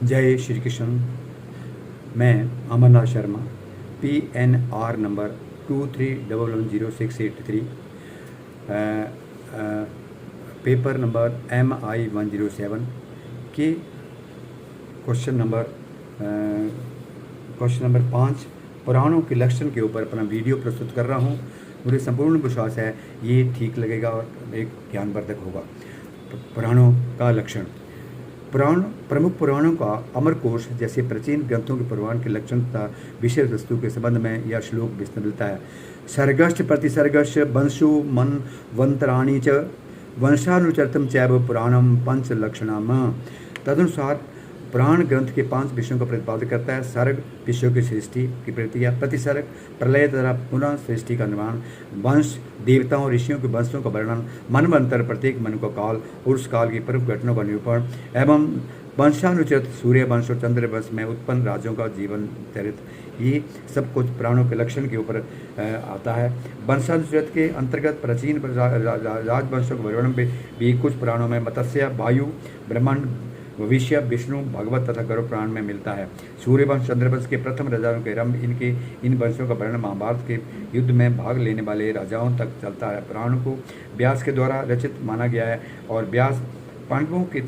जय श्री कृष्ण। मैं Amarnath Sharma, PNR number 23110683, paper number MI 107 के क्वेश्चन नंबर 5 पुराणों के लक्षण के ऊपर अपना वीडियो प्रस्तुत कर रहा हूँ। मुझे संपूर्ण विश्वास है ये ठीक लगेगा और एक ज्ञानवर्धक होगा। पुराणों का लक्षण। प्रमुख पुराणों का अमरकोश जैसे प्राचीन ग्रंथों के पुराण के लक्षण तथा विषय वस्तु के संबंध में यह श्लोक विस्तृत मिलता है। सर्गश्च प्रतिसर्गश्च वंशु मन वंतराणी च वंशानुचरितम चैव पुराणम पंच लक्षणम। तदनुसार पुराण ग्रंथ के 5 विषयों का प्रतिपादन करता है। सर्ग विषयों की सृष्टि की प्रक्रिया, प्रतिसर्ग प्रलय तथा पुनः सृष्टि का निर्माण, वंश देवताओं ऋषियों के वंशों का वर्णन, मनवंतर प्रत्येक मन का काल और उस काल की प्रमुख घटनाओं का निरूपण एवं वंशानुचरित सूर्य वंश और चंद्र वंश में उत्पन्न राज्यों का जीवन चरित्र। ये सब कुछ प्राणों के लक्षण के ऊपर आता है। वंशानुचरित के अंतर्गत प्राचीन राजवंशों के वर्णन भी कुछ पुराणों में मत्स्य, वायु, ब्रह्मांड, भविष्य, विष्णु, भगवत तथा गरुड़ पुराण में मिलता है। सूर्यवंश, चंद्रवंश के प्रथम राजाओं के आरंभ, इन वंशों का वर्णन महाभारत के युद्ध में भाग लेने वाले राजाओं तक चलता है। पुराण को व्यास के द्वारा रचित माना गया है और व्यास पांडवों के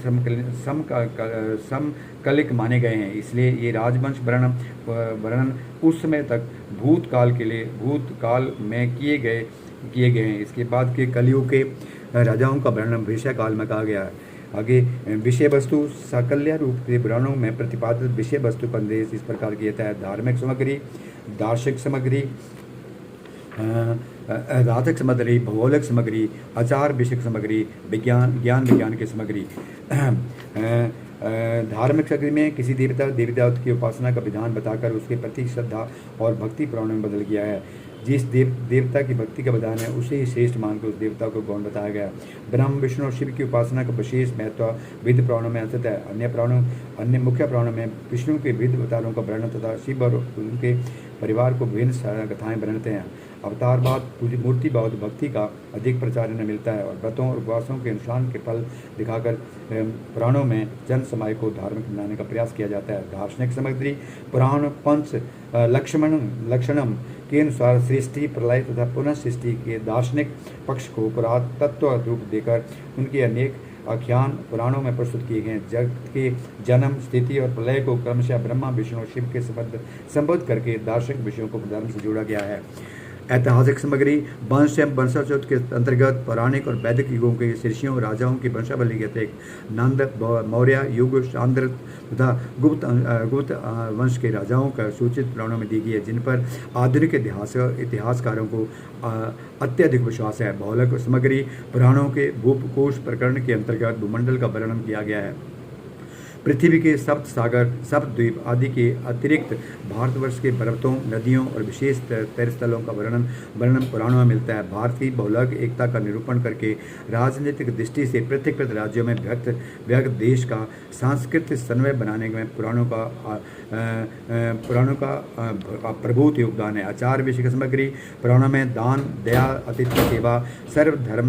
समकालिक माने गए हैं। इसलिए ये राजवंश वर्णन उस समय तक भूतकाल में किए गए हैं। इसके बाद के कलियुग के राजाओं का वर्णन भविष्य काल में कहा गया है। आगे विषय वस्तु। साकल्य रूप के पुराणों में प्रतिपादित विषय वस्तु का निर्देश इस प्रकार किया जाता है। धार्मिक सामग्री, दार्शनिक सामग्री, राधक सामग्री, भौगोलिक सामग्री, आचार विषयक सामग्री, ज्ञान की सामग्री। धार्मिक सामग्री में किसी देवता की उपासना का विधान बताकर उसके प्रति श्रद्धा और भक्ति पुराणों में बदल गया है। जिस देवता की भक्ति का विधान है उसे ही श्रेष्ठ मानकर उस देवता को गौण बताया गया। ब्रह्म, विष्णु और शिव की उपासना का विशेष महत्व विविध पुराणों में स्थित है। अन्य मुख्य पुराणों में विष्णु के विविध अवतारों का वर्णन तथा शिव और उनके परिवार को विभिन्न कथाएं वर्णनते हैं। अवतारवाद, मूर्तिवाद, भक्ति का अधिक प्रचार इन्हें मिलता है और व्रतों और उपवासों के अनुष्ठान के फल दिखाकर पुराणों में जन समाज को धार्मिक बनाने का प्रयास किया जाता है। दार्शनिक सामग्री। पुराण पंच लक्षणम के अनुसार सृष्टि, प्रलय तथा पुनः सृष्टि के दार्शनिक पक्ष को पुरातत्व रूप देकर उनके अनेक आख्यान पुराणों में प्रस्तुत किए गए। जगत के जन्म, स्थिति और प्रलय को क्रमशः ब्रह्मा, विष्णु और शिव के संबद्ध करके दार्शनिक विषयों को धर्म से जोड़ा गया है। ऐतिहासिक सामग्री। वंश एवं वंशावृत के अंतर्गत पौराणिक और वैदिक युगों के ऋषियों राजाओं की वंशावली के अतिरिक्त नंद, मौर्य युग, शांद्र तथा गुप्त वंश के राजाओं का सूचित पुराणों में दी गई है, जिन पर आधुनिक इतिहासकारों को अत्यधिक विश्वास है। भौगोलिक सामग्री। पुराणों के भूपकोश प्रकरण के अंतर्गत भूमंडल का वर्णन किया गया है। पृथ्वी के सप्त सागर, सप्त द्वीप आदि के अतिरिक्त भारतवर्ष के पर्वतों, नदियों और विशेष तीर्थस्थलों का वर्णन पुराणों में मिलता है। भारत की भौगोलिक एकता का निरूपण करके राजनीतिक दृष्टि से पृथक राज्यों में व्यक्त देश का सांस्कृतिक समन्वय बनाने में पुराणों का प्रभुत योगदान है। आचार विषय की सामग्री। पुराणों में दान, दया, अतिथि सेवा, सर्वधर्म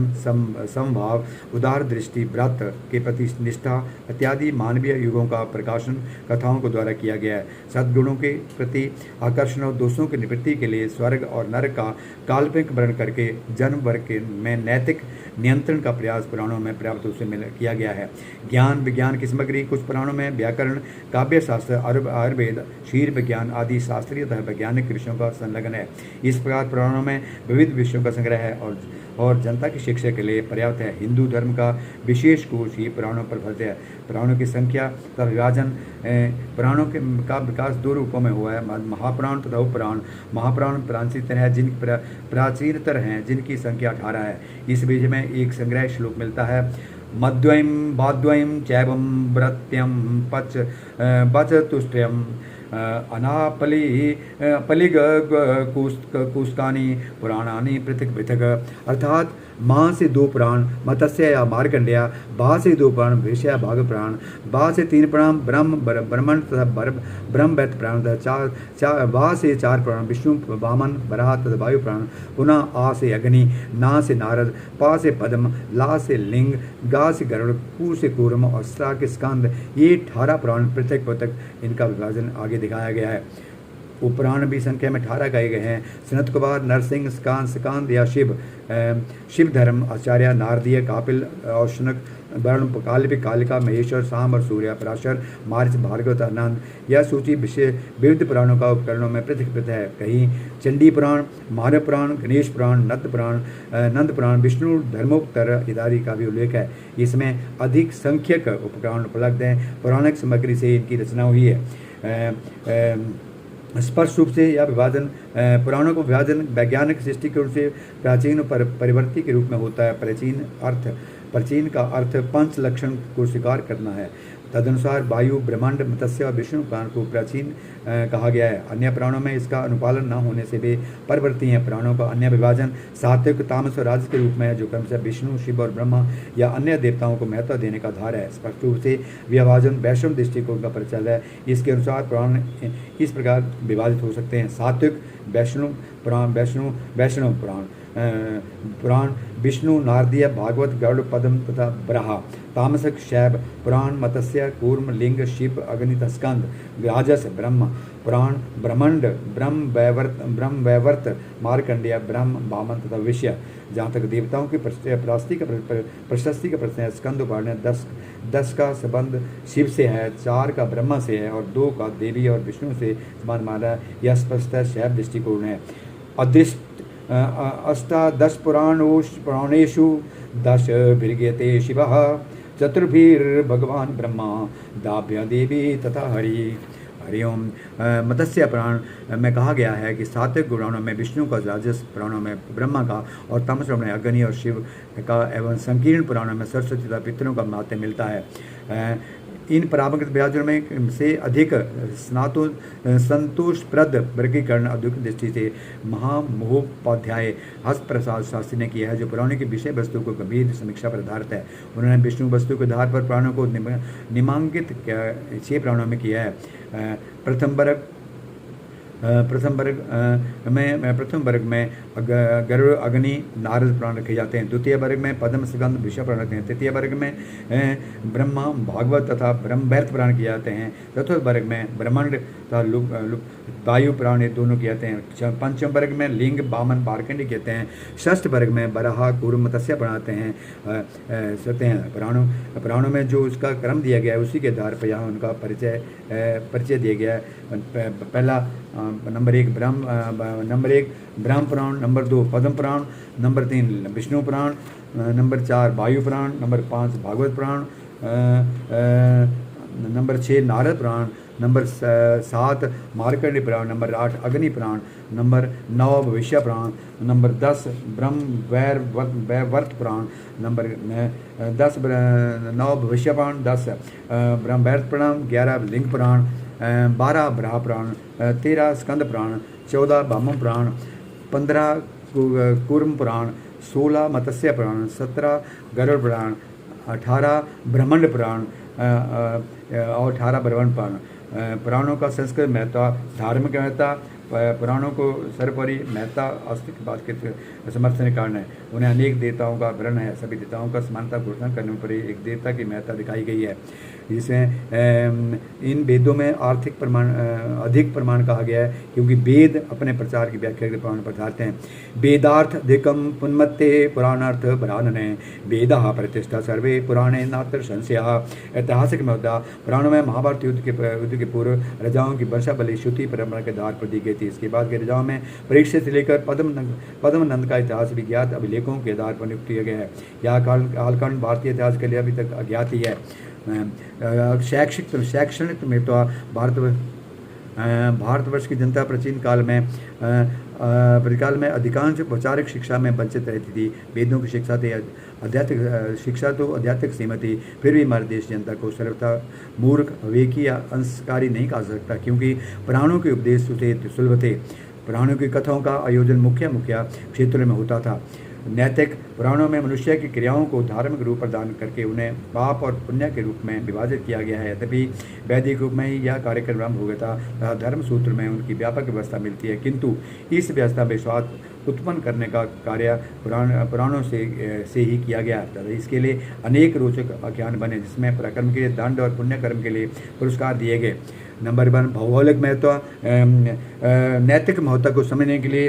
समभाव, उदार दृष्टि, व्रत के प्रति निष्ठा इत्यादि मानवीय युगों का प्रकाशन कथाओं को द्वारा किया गया है। सद्गुणों के प्रति आकर्षण और दोषों की निवृत्ति के लिए स्वर्ग और नरक का काल्पनिक वर्णन करके जन्म वर्ग में नैतिक नियंत्रण का प्रयास पुराणों में पर्याप्त रूप से किया गया है। ज्ञान विज्ञान की सामग्री। कुछ पुराणों में व्याकरण, काव्यशास्त्र, आयुर्वेद, शीर विज्ञान आदि शास्त्रीय तथा वैज्ञानिक विषयों का संलग्न है। इस प्रकार पुराणों में विविध विषयों का संग्रह है और जनता की शिक्षा के लिए पर्याप्त है। हिंदू धर्म का विशेष कोश ही पुराणों पर फलते है। पुराणों की संख्या तथा विभाजन। पुराणों का विकास 2 रूपों में हुआ है, महापुराण तथा उपपुराण। महापुराण प्राचीनतर हैं जिनकी संख्या 18 है। इस बीच में एक संग्रह श्लोक मिलता है। मद्वयम वाद्वयम चैवम व्रत्यम पच तुष्ट्यम अनापलिग कुस्कानी पुराणानी पृथक पृथक। अर्थात माँ से 2 प्राण मत्स्य या मार्कंडेया, बा से 2 प्राण वैश्य या भाग प्राण, बा से 3 प्राण ब्रह्मंड तथा ब्रह्म वैत प्राण तथा बा से 4 प्राण विष्णु वामन बराह तथा वायु प्राण, पुनः आ से अग्नि, ना से नारद, पा से पद्म, ला से लिंग, गा से गरुड़, कू से कूर्म और सा के स्कंद। ये 18 प्राण पृथक पृथक इनका विभाजन आगे दिखाया गया है। उपपुराण भी संख्या में 18 गाए गए हैं। सनत कुमार, नरसिंह, स्कांद या शिव धर्म, आचार्य, नारदीय, कापिल, औशनक, वर्ण, कालिक, कालिका, महेश्वर, साम और सूर्य, पराशर, मार्च, भार्गवत, आनंद। यह सूची विविध पुराणों का उपकरणों में पृथक पृथक है। कहीं चंडी पुराण, मानव पुराण, गणेश पुराण, नंद पुराण, विष्णु धर्मोत्तर इत्यादि का भी उल्लेख है। इसमें अधिक संख्यक उपकरण उपलब्ध हैं। पौराणिक सामग्री से इनकी रचना हुई है। स्पष्ट रूप से यह विभाजन पुराणों को विभाजन वैज्ञानिक दृष्टिकोण से प्राचीन परिवर्ती के रूप में होता है। प्राचीन का अर्थ पंच लक्षण को स्वीकार करना है। तदनुसार वायु, ब्रह्मांड, मत्स्य और विष्णु पुराण को प्राचीन कहा गया है। अन्य पुराणों में इसका अनुपालन न होने से वे परवर्ती हैं। पुराणों का अन्य विभाजन सात्विक, तामस और राजस के रूप में है, जो क्रमशः विष्णु, शिव और ब्रह्मा या अन्य देवताओं को महत्व देने का आधार है। स्पष्ट रूप से विभाजन वैष्णव दृष्टिकोण का परिचय है। इसके अनुसार पुराण इस प्रकार विभाजित हो सकते हैं: सात्विक वैष्णव पुराण विष्णु, नारदीय, भागवत, गरुड़, पद्म तथा बराह। तामसिक शैव पुराण मत्स्य, कूर्म, लिंग, शिव, अग्नि, स्कंद। राजस ब्रह्म पुराण ब्रह्मांड, ब्रह्म वैवर्त, मार्कंडेय, ब्रह्म, वामन तथा विषय। जहाँ तक देवताओं की प्रशस्ति का प्रश्न है, स्कंद पुराण में 10 का संबंध शिव से है, 4 का ब्रह्मा से है और 2 का देवी और विष्णु से समान माना। यह स्पष्ट शैव दृष्टिकोण है। अदृष्ट अष्टादश पुराणेषु 10 विर्गीयते शिवः, चतुर्भिर्भगवान ब्रह्मा, दाभ्य देवी तथा हरि। हरिओम। मत्स्य पुराण में कहा गया है कि सात्विक पुराणों में विष्णु का, राजस पुराणों में ब्रह्मा का और तामस पुराणों में अग्नि और शिव का एवं संकीर्ण पुराणों में सरस्वती तथा पितरों का महत्व मिलता है। इन परामर्श विभाजनों में से अधिक संतोषप्रद वर्गीकरण औद्योगिक दृष्टि से महामहोपाध्याय हस्तप्रसाद शास्त्री ने किया है, जो पुराणों की विषय वस्तु को गंभीर समीक्षा पर आधारित है। उन्होंने विष्णु वस्तु के आधार पर पुराणों को निमांकित 6 पुराणों में किया है। प्रथम वर्ग में गरुड़, अग्नि, नारद पुराण रखे जाते हैं। द्वितीय वर्ग में पद्म, स्कंद, विष्णु पुराण रखते हैं। तृतीय वर्ग में ब्रह्मा, भागवत तथा ब्रह्मवैवर्त पुराण किए जाते हैं। चतुर्थ वर्ग में ब्रह्मांड तथा वायु पुराण, ये दोनों किए जाते हैं। पंचम वर्ग में लिंग, वामन, मार्कंडेय कहते हैं। षष्ठ वर्ग में बराह, कूर्म, मत्स्य पढ़ाते हैं। पुराणों में जो उसका क्रम दिया गया है उसी के आधार पर यहाँ उनका परिचय दिया गया है। पहला नंबर 1 ब्रह्म पुराण, नंबर 2 पद्म पुराण, नंबर 3 विष्णु पुराण, नंबर 4 वायु पुराण, नंबर 5 भागवत पुराण, नंबर 6 नारद पुराण, नंबर 7 मार्कंडेय पुराण, नंबर 8 अग्नि पुराण, नंबर 9 भविष्य पुराण, नंबर 10 ब्रह्म वैवर्त पुराण, नंबर 9 भविष्य पुराण, 10 ब्रह्म वैवर्त पुराण, 11 लिंग पुराण, 12 बराह पुराण, 13 स्कंद पुराण, 14 वामन पुराण, 15 कूर्म पुराण, 16 मत्स्य पुराण, 17 गरुड़ पुराण, 18 ब्रह्मांड पुराण और 18 ब्रह्मांड पुराण। पुराणों का संस्कृत महत्व, धार्मिक महत्व, पुराणों को सर्वोपरि महत्ता अस्तित्व बात के समर्थन के कारण है। उन्हें अनेक देवताओं का वर्ण है। सभी देवताओं का समानता घोषणा करने पर एक देवता की महत्ता दिखाई गई है, जिसमें इन वेदों में अधिक प्रमाण कहा गया है, क्योंकि वेद अपने प्रचार की व्याख्या के प्रमाण बताते हैं। वेदार्थ अधिकम पुन्मत्ते पुराणार्थ बरानने, वेदा प्रतिष्ठा सर्वे पुराणे नात्र संशय। ऐतिहासिक मुद्दा, पुराणों में महाभारत युद्ध के पूर्व राजाओं की वंशावली श्रुति परंपरा के आधार पर दी गई थी। इसके बाद के राजाओं में परीक्षित से लेकर पद्मनंद का इतिहास विज्ञात अभिलेखों के आधार पर नियुक्त किया गया है। यह कालखंड भारतीय इतिहास के लिए अभी तक अज्ञात ही है। शैक्षणिक में तो भारतवर्ष की जनता प्राचीन काल में अधिकांश औपचारिक शिक्षा में वंचित रहती थी। वेदों की शिक्षा आध्यात्मिक सीमित थी। फिर भी हमारे देश जनता को सर्वथा मूर्ख, अविवेकी या अंशकारी नहीं कहा सकता, क्योंकि पुराणों के उपदेश सुलभ थे। पुराणों की कथाओं का आयोजन मुख्य क्षेत्रों में होता था। नैतिक पुराणों में मनुष्य की क्रियाओं को धार्मिक रूप प्रदान करके उन्हें पाप और पुण्य के रूप में विभाजित किया गया है। यद्यपि वैदिक रूप में ही यह कार्यक्रम आरंभ हो गया था तथा धर्म सूत्र में उनकी व्यापक व्यवस्था मिलती है, किंतु इस व्यवस्था में विश्वास उत्पन्न करने का कार्य पुराणों से ही किया गया था। इसके लिए अनेक रोचक आख्यान बने, जिसमें पराक्रम के लिए दंड और पुण्यकर्म के लिए पुरस्कार दिए गए। नंबर 1, भौगोलिक महत्व। नैतिक महत्व को समझने के लिए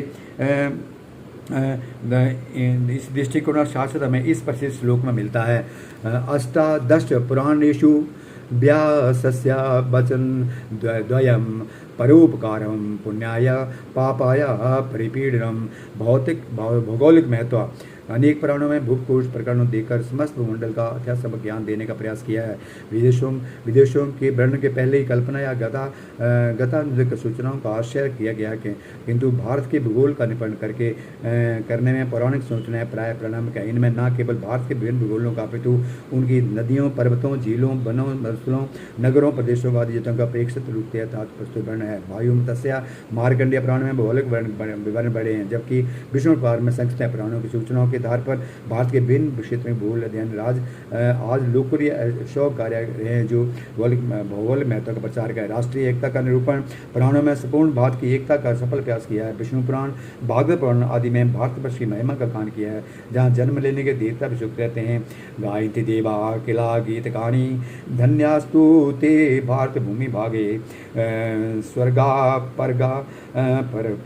इस दृष्टिकोण शास्त्र में इस प्रसिद्ध श्लोक में मिलता है। अष्टादश पुराणेषु व्यासस्य वचन द्वयम् परोपकारम पुण्याय पापाय परिपीडनम। भौगोलिक महत्व। अनेक पुराणों में भूकोश प्रकरणों देकर समस्त भूमंडल का अध्यात्मक ज्ञान देने का प्रयास किया है। विदेशों के वर्णन के पहले ही कल्पना या गतानुगतिक सूचनाओं का आश्रय किया गया है, किंतु भारत के भूगोल का निरूपण करने में पौराणिक सूचनाएं प्राय प्रारंभिक है। इनमें न केवल भारत के विभिन्न भूगोलों का अपितु उनकी नदियों, पर्वतों, झीलों, वनों, मरुस्थलों, नगरों, प्रदेशों आदि जगहों का प्रेक्षित रूप प्रस्तुत वर्ण है। वायु, मत्स्य, मार्कंडेय पुराण में भौगोलिक विवरण बड़े हैं, जबकि विष्णु पुराण में संक्षिप्त पुराणों की सूचनाओं के आधार पर भारत के विभिन्न क्षेत्र में भूगोल अध्ययन आज लोकप्रिय शौक कार्य हैं जो भौगोलिक महत्व का प्रचार है। राष्ट्रीय एकता का निरूपण। पुराणों में संपूर्ण भारत की एकता का सफल प्रयास किया है। विष्णु पुराण, भागवत पुराण आदि में भारतवर्ष की महिमा का गान किया है, जहाँ जन्म लेने के देवता भी सुख रहते हैं। गायन्ति देवा किला गीत गानी धन्यास्तु ते भारत भूमि भागे स्वर्गा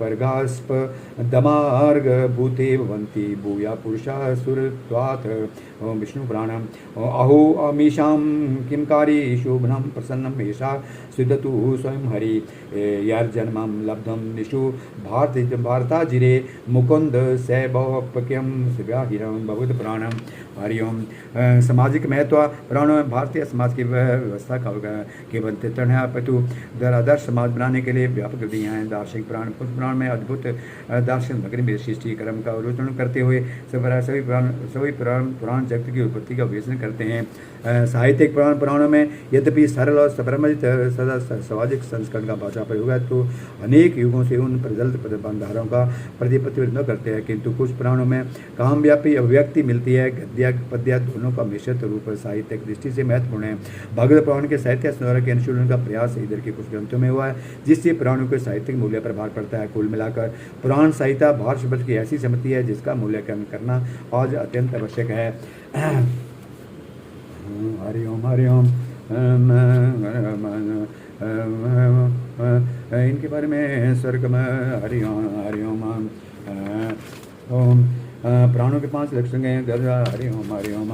परगास्प दमार्ग भूते भवन्ति भूया पुरुषा सुरत्वात्। विष्णु पुराणम। अहो अमीशां किंकारी शोभनम प्रसन्नम एषा सिद्धतु स्वयं हरि यार्जन्मं लब्धम निशु भारताजिरे मुकुंद सैभवप्यम शिव्याहिरं भगवत पुराणम। हरिओम। सामाजिक महत्व। पुराणों में भारतीय समाज की व्यवस्था का केवल चित्रण है, अपितु आदर्श समाज बनाने के लिए व्यापक विधियाँ हैं। दार्शनिक पुराण। पुराण में अद्भुत दार्शनिक नगरी सृष्टि क्रम का अवलोकन करते हुए सभी पुराण जगत की उत्पत्ति का विवेचन करते हैं। साहित्यिक पुराणों में यद्यपि सरल और सप्रमजित सामाजिक संस्करण का भाषा प्रयोग है, तो अनेक युगों से उन प्रचलित बंधारों का प्रतिनिधित्व करते हैं, किंतु कुछ पुराणों में कामव्यापी अभिव्यक्ति मिलती है। गद्य पद्य दोनों का मिश्रित रूप साहित्यिक दृष्टि से महत्वपूर्ण है। भागवत पुराण के साहित्य संग्रह के अनुशीलन का प्रयास इधर के कुछ ग्रंथों में हुआ है, जिससे पुराणों के साहित्यिक मूल्य पर भार पड़ता है। कुल मिलाकर पुराण साहित्य भारत शब्द की ऐसी सम्मति है जिसका मूल्यांकन करना आज अत्यंत आवश्यक है। हरिओम हरिओम। इनके बारे में स्वर्ग में हरिओम हरिओम ओम। प्राणों के 5 लक्षण हैं। हरिओम हरिओम।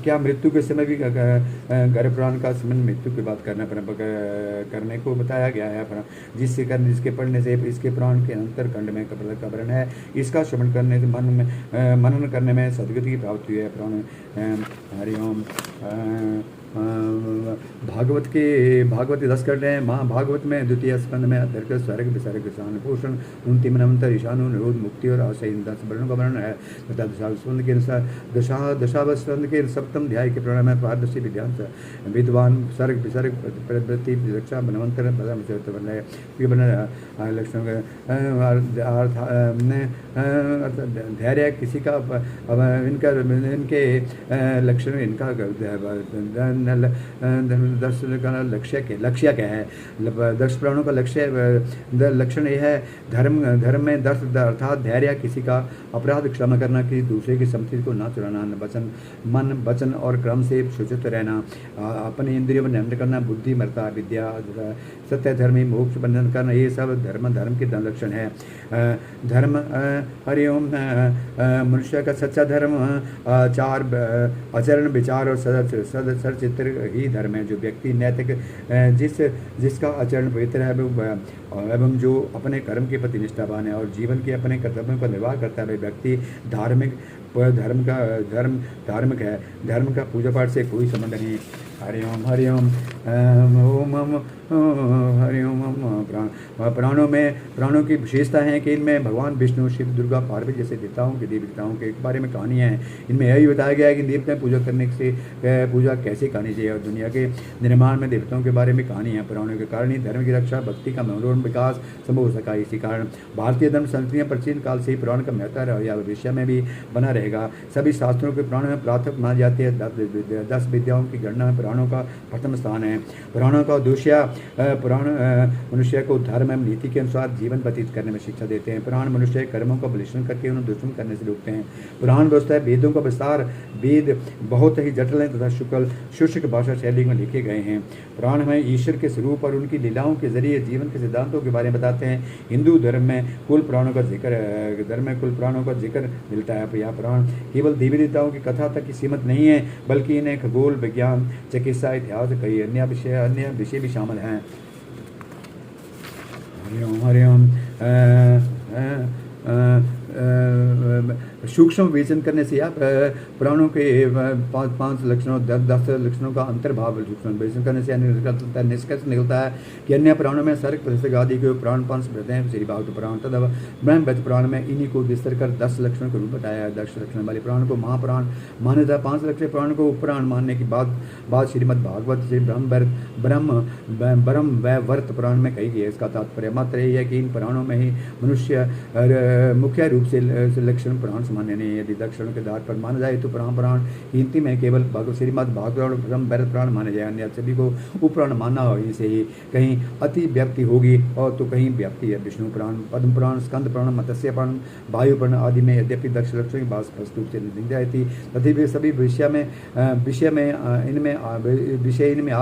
क्या मृत्यु के समय भी गर्भ पुराण का समय मृत्यु की बात करने को बताया गया है, जिसके पढ़ने से इसके पुराण के अंतर खंड में का वर्णन है। इसका श्रवण करने से मनन करने में सदगति की प्राप्ति हुई है। पुराण हरिओम। भागवत 10 खंड हैं। महाभागवत में द्वितीय स्कंद में अध्यक्ष स्वर्ग विसर्ग ईशान पोषण 29 नवंतर ईशानु निरोध मुक्ति और आशय 10 वर्णों का वर्णन है तथा दशावस्कंद के अनुसार दशावस्कंद के 7वें अध्याय के प्रणय में पारदर्शी विद्वान सर्ग विसर्ग प्रवृत्ति रक्षा बनवंतर लक्षण धैर्य किसी का इनके लक्षण इनका दर्शन का लक्ष्य क्या है। 10 प्राणों का लक्षण यह है। धर्म में दर्श अर्थात धैर्य, किसी का अपराध क्षमा करना, किसी दूसरे की संपत्ति को न चुराना, मन वचन और क्रम से सुचित रहना, अपने इंद्रियों पर नियंत्रण करना, बुद्धिमत्ता, विद्या, सत्य, धर्मी, मोक्ष बंधन करना, ये सब धर्म के लक्षण है। धर्म हरिओम। मनुष्य का सच्चा धर्म आचरण, विचार और सदचित्र ही धर्म है। जो व्यक्ति नैतिक जिसका आचरण पवित्र है एवं जो अपने कर्म के प्रति निष्ठावान है और जीवन के अपने कर्तव्यों का निर्वाह करता है, व्यक्ति धार्मिक है। धर्म का पूजा पाठ से कोई संबंध नहीं। हरि ओम हरि ओम ओम हरि ओम प्राणों की विशेषता है कि इनमें भगवान विष्णु, शिव, दुर्गा, पार्वती जैसे देवताओं के देवताओं के बारे में कहानियाँ हैं। इनमें यह भी बताया गया है कि देवता पूजा करने से पूजा कैसे करनी चाहिए और दुनिया के निर्माण में देवताओं के बारे में कहानी है। पुराणों के कारण ही धर्म की रक्षा, भक्ति का मनोरम विकास संभव हो सका। इसी कारण भारतीय धर्म संस्कृतियाँ प्राचीन काल से ही पुराण का महत्व रहा या भविष्य में भी बना रहेगा। सभी शास्त्रों के पुराणों में प्राथमिक मानी जाती है। 10 विद्याओं की गणना में पुराणों का प्रथम स्थान है। पुराणों का उद्देश्य पुराण मनुष्य को धर्म एवं नीति के अनुसार जीवन व्यतीत करने में शिक्षा देते हैं। पुराण मनुष्य के कर्मों का विश्लेषण करके उन्हें दुष्टन करने से रोकते हैं। पुराण व्यवस्था वेदों का विस्तार, वेद बहुत ही जटिल हैं तथा शुष्क भाषा शैली में लिखे गए हैं। पुराण हमें ईश्वर के स्वरूप और उनकी लीलाओं के जरिए जीवन के सिद्धांतों के बारे में बताते हैं। हिंदू धर्म में कुल पुराणों का जिक्र मिलता है। यह पुराण केवल देवी देवताओं की कथा तक ही सीमित नहीं है, बल्कि इन्हें खगोल, विज्ञान, चिकित्सा, इतिहास, कई अन्य विषय भी शामिल हैं। हरि ओम सूक्ष्म विवेचन करने से आप पुराणों के 5 लक्षणों 10 लक्षणों का अंतर्भाव सूक्ष्म विवेचन करने से निष्कर्ष निकलता है कि अन्य पुराणों में सर्ग, प्रतिष्ठिक आदि के पुराण 5 रहते हैं। श्री भागवत पुराण तथा ब्रह्मवैवर्त पुराण में इन्हीं को विस्तार कर 10 लक्षणों के रूप बताया है। 10 लक्षण वाले पुराण को महापुराण माना जाता है। 5 लक्षण पुराण को उपपुराण मानने की बात श्रीमद् भागवत से ब्रह्मवैवर्त पुराण में कही गई है। इसका तात्पर्य मात्र यही है कि इन पुराणों में ही मनुष्य मुख्य रूप से लक्षण पुराण मान्य नहीं है। यदि लक्षणों के आधार पर माना जाए तो पुराण गिनती में केवल श्रीमद् भागवत और ब्रह्मवैवर्त पुराण माने जाए। अन्य सभी को उपपुराण मानना हो, इनसे ही कहीं अति व्याप्ति होगी और तो कहीं व्याप्ति है। विष्णु पुराण, पद्म पुराण, स्कंद पुराण, मत्स्य पुराण, वायु पुराण आदि में यद्यपि 10 लक्षणों की बात स्पष्ट रूप से नहीं जाती थी, तभी सभी विषय इनमें आ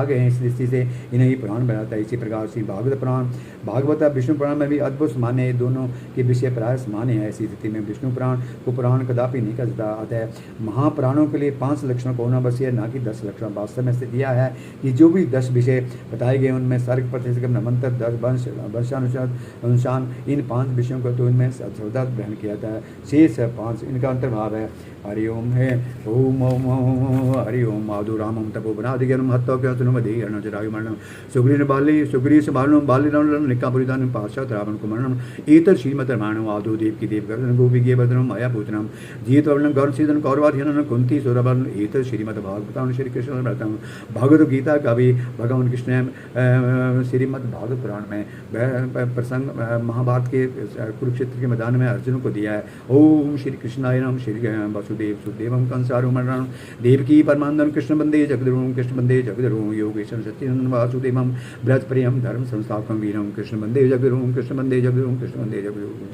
गए हैं। इस दृष्टि से इन्हें ही पुराण बनाता है। इसी प्रकार से भागवत पुराण, भागवत विष्णु पुराण में भी अद्भुत मान्य है। दोनों के विषय प्राय मान्य है। ऐसी स्थिति में विष्णु पुराण को पुराण कदापि नहीं कहा जाता। अतः महापुराणों के लिए 5 लक्षणों को होना बस है, ना कि 10 लक्षण। वास्तव में से दिया है कि जो भी 10 विषय बताए गए उनमें सर्ग, प्रतिष्ठिक, मंत्र, 10 वंशानुशान इन 5 विषयों को तो इनमें सर्वदा ग्रहण किया था। शेष 5 इनका अंतर्भाव है। हरि ओम है ओम ओम हरि ओम माधु रामम तपो बनाधिगरम हत्तो क्या सुनो मधि हरण चरायु मरणम सुग्री से बालनम बालिराम निकापुरिदान पाशा रावण को मरणम एतत् श्रीमद् रामायणम आदो देव की देव गर्दन गोविगे बदनम माया पूतनम जीत वर्णन गौर सीधन कौरवाधिन कुंती सुरबल एतत् श्रीमद् भागवतम श्री कृष्ण व्रतम भगवद गीता का भी भगवान कृष्ण श्रीमद् भागवत पुराण में प्रसंग महाभारत के कुरुक्षेत्र के मैदान में अर्जुन को दिया है। ओम श्री कृष्णाय नमः। श्री वसुदेव सुदेवम कंसारुमरणम देवकी परमानंदन कृष्ण बंदे जगदरुम योगेश्वर सत्यनंदन वासुदेवम ब्रजप्रियम धर्म संस्थापकम वीरम कृष्ण बंदे जगदरुम कृष्ण बंदे जगदरुम कृष्ण बंदे जगदरुम।